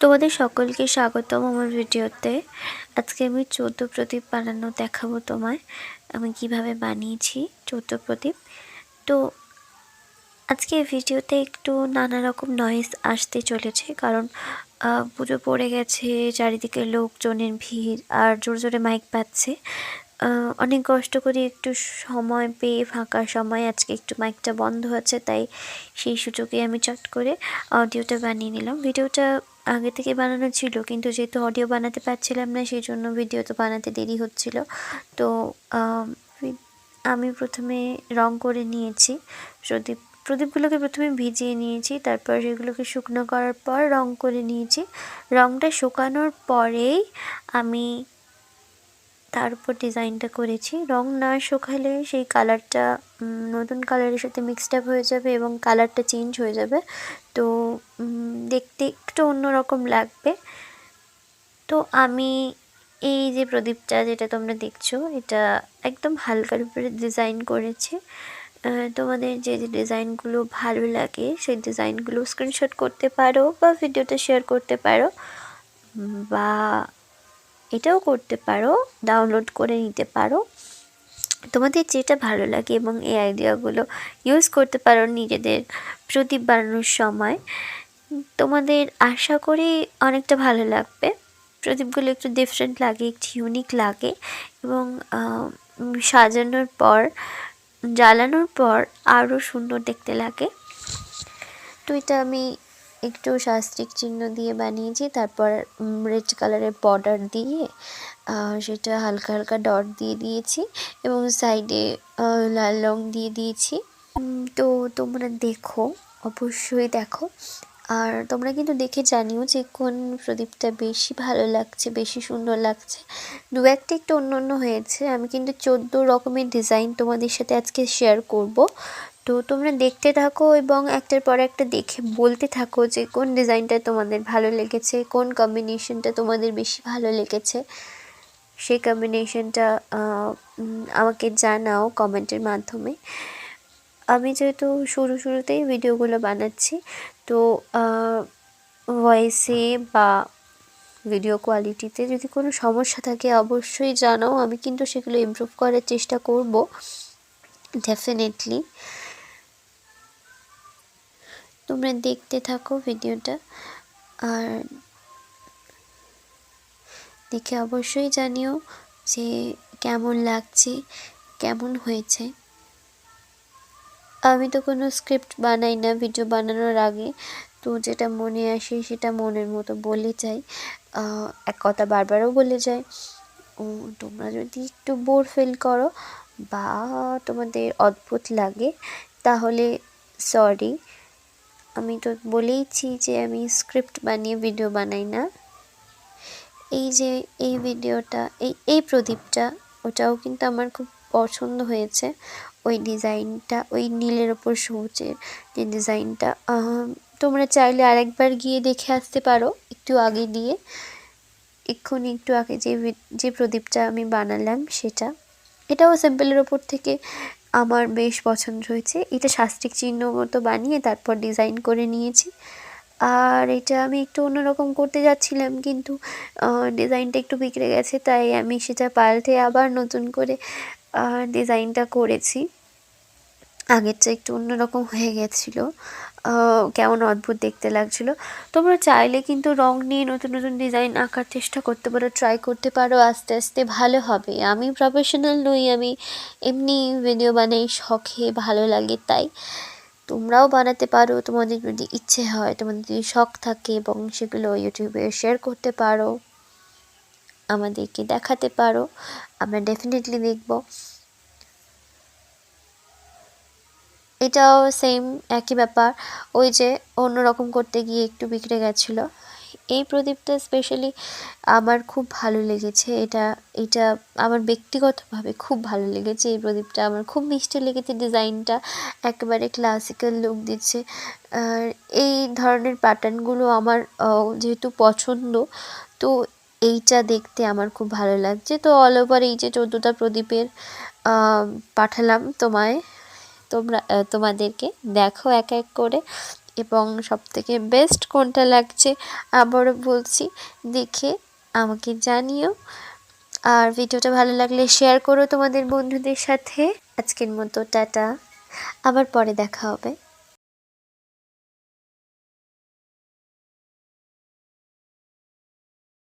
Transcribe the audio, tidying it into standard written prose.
তোমাদের সকলকে স্বাগতম আমার ভিডিওতে। আজকে আমি 14 প্রদীপ বানানো দেখাবো তোমায়। আমি কিভাবে বানিয়েছি 14 প্রদীপ। তো আজকে এই ভিডিওতে একটু নানা রকম নয়েজ আসতে চলেছে, কারণ পুজো পড়ে গেছে, চারিদিকে লোকজনের ভিড় আর জোরে জোরে মাইক বাজছে। অনেক কষ্ট করে একটু সময় পেয়ে ফাঁকা সময় আজকে একটু মাইকটা বন্ধ আছে, তাই সেই সুযোগে আমি চট করে অডিওটা বানিয়ে নিলাম। ভিডিওটা আগে থেকে বানানো ছিল, কিন্তু যেহেতু অডিও বানাতে পারছিলাম না, সেই জন্য ভিডিও তো বানাতে দেরি হচ্ছিল। তো আমি প্রথমে রং করে নিয়েছি। প্রদীপগুলোকে প্রথমে ভিজিয়ে নিয়েছি, তারপর সেগুলোকে শুকনো করার পর রং করে নিয়েছি। রংটা শুকানোর পরেই আমি তার উপর ডিজাইনটা করেছি। রং না শুকালে সেই কালারটা নতুন কালারের সাথে মিক্সড আপ হয়ে যাবে এবং কালারটা চেঞ্জ হয়ে যাবে, তো দেখতে একটু অন্যরকম লাগবে। তো আমি এই যে প্রদীপটা যেটা তোমরা দেখছো, এটা একদম হালকার উপরে ডিজাইন করেছি। তোমাদের যে যে ডিজাইনগুলো ভালো লাগে সেই ডিজাইনগুলো স্ক্রিনশট করতে পারো বা ভিডিওটা শেয়ার করতে পারো, বা এটাও করতে পারো, ডাউনলোড করে নিতে পারো। তোমাদের যেটা ভালো লাগে এবং এই আইডিয়াগুলো ইউজ করতে পারো নিজেদের প্রদীপ বানানোর সময়। তোমাদের আশা করি অনেকটা ভালো লাগবে। প্রদীপগুলো একটু ডিফারেন্ট লাগে, একটু ইউনিক লাগে, এবং সাজানোর পর জ্বালানোর পর আরও সুন্দর দেখতে লাগে। তো এটা আমি একটু শাস্ত্রিক চিহ্ন দিয়ে বানিয়েছি, তারপর রেড কালারের বর্ডার দিয়ে সেটা হালকা হালকা ডট দিয়ে দিয়েছি এবং সাইডে লাল রং দিয়ে দিয়েছি। তো তোমরা দেখো, অবশ্যই দেখো, আর তোমরা কিন্তু দেখে জানিও যে কোন প্রদীপটা বেশি ভালো লাগছে, বেশি সুন্দর লাগছে। দু একটা একটু অন্য অন্য হয়েছে। আমি কিন্তু 14 রকমের ডিজাইন তোমাদের সাথে আজকে শেয়ার করব। তো তোমরা দেখতে থাকো এবং একটার পর একটা দেখে বলতে থাকো যে কোন ডিজাইনটা তোমাদের ভালো লেগেছে, কোন কম্বিনেশনটা তোমাদের বেশি ভালো লেগেছে। সেই কম্বিনেশনটা আমাকে জানাও কমেন্টের মাধ্যমে। আমি যেহেতু শুরুতেই ভিডিওগুলো বানাচ্ছি, তো ভয়েসে বা ভিডিও কোয়ালিটিতে যদি কোনো সমস্যা থাকে অবশ্যই জানাও, আমি কিন্তু সেগুলো ইমপ্রুভ করার চেষ্টা করব ডেফিনেটলি। তোমরা দেখতে থাকো ভিডিওটা, আর দেখে অবশ্যই জানিও যে কেমন লাগছে, কেমন হয়েছে। আমি তো কোনো স্ক্রিপ্ট বানাই না ভিডিও বানানোর আগে, তো যেটা মনে আসে সেটা মনের মতো বলে যাই, এক কথা বারবারও বলে যাই। তোমরা যদি একটু বোর ফিল করো বা তোমাদের অদ্ভুত লাগে তাহলে সরি। আমি তো বলেইছি যে আমি স্ক্রিপ্ট বানিয়ে ভিডিও বানাই না। এই যে এই ভিডিওটা, এই প্রদীপটা, ওটাও কিন্তু আমার খুব পছন্দ হয়েছে। ওই ডিজাইনটা, ওই নীলের ওপর সবুজের যে ডিজাইনটা, তোমরা চাইলে আরেকবার গিয়ে দেখে আসতে পারো একটু আগে দিয়ে। এক্ষুনি একটু আগে যে প্রদীপটা আমি বানালাম সেটা, এটাও স্যাম্পলের ওপর থেকে আমার বেশ পছন্দ হয়েছে। এটা শাস্ত্রিক চিহ্ন মতো বানিয়ে তারপর ডিজাইন করে নিয়েছি। আর এটা আমি একটু অন্যরকম করতে যাচ্ছিলাম, কিন্তু ডিজাইনটা একটু বিগড়ে গেছে, তাই আমি সেটা পাল্টে আবার নতুন করে ডিজাইনটা করেছি। আগের চেয়ে একটু অন্যরকম হয়ে গেছিলো, কেমন অদ্ভুত দেখতে লাগছিলো। তোমরা চাইলে কিন্তু রং নিয়ে নতুন নতুন ডিজাইন আঁকার চেষ্টা করতে পারো, ট্রাই করতে পারো, আস্তে আস্তে ভালো হবে। আমি প্রফেশনাল নই, আমি এমনি ভিডিও বানাই শখে, ভালো লাগে, তাই তোমরাও বানাতে পারো তোমাদের যদি ইচ্ছে হয়, তোমাদের যদি শখ থাকে, এবং সেগুলো ইউটিউবে শেয়ার করতে পারো, আমাদেরকে দেখাতে পারো, আমরা ডেফিনেটলি দেখব। এটাও সেম একই ব্যাপার, ওই যে অন্যরকম করতে গিয়ে একটু বিগড়ে গেছিলো। এই প্রদীপটা স্পেশালি আমার খুব ভালো লেগেছে, এটা আমার ব্যক্তিগতভাবে খুব ভালো লেগেছে। এই প্রদীপটা আমার খুব মিষ্টি লেগেছে, ডিজাইনটা একেবারে ক্লাসিক্যাল লুক দিচ্ছে। আর এই ধরনের প্যাটার্নগুলো আমার যেহেতু পছন্দ, তো এইটা দেখতে আমার খুব ভালো লাগছে। তো অল ওভার এই যে 14টা প্রদীপের পাঠালাম তোমাদেরকে দেখো এক এক করে, এবং সবথেকে বেস্ট কোনটা লাগছে আবারও বলছি, দেখে আমাকে জানিও। আর ভিডিওটা ভালো লাগলে শেয়ার করো তোমাদের বন্ধুদের সাথে। আজকের মতো টাটা, আবার পরে দেখা হবে।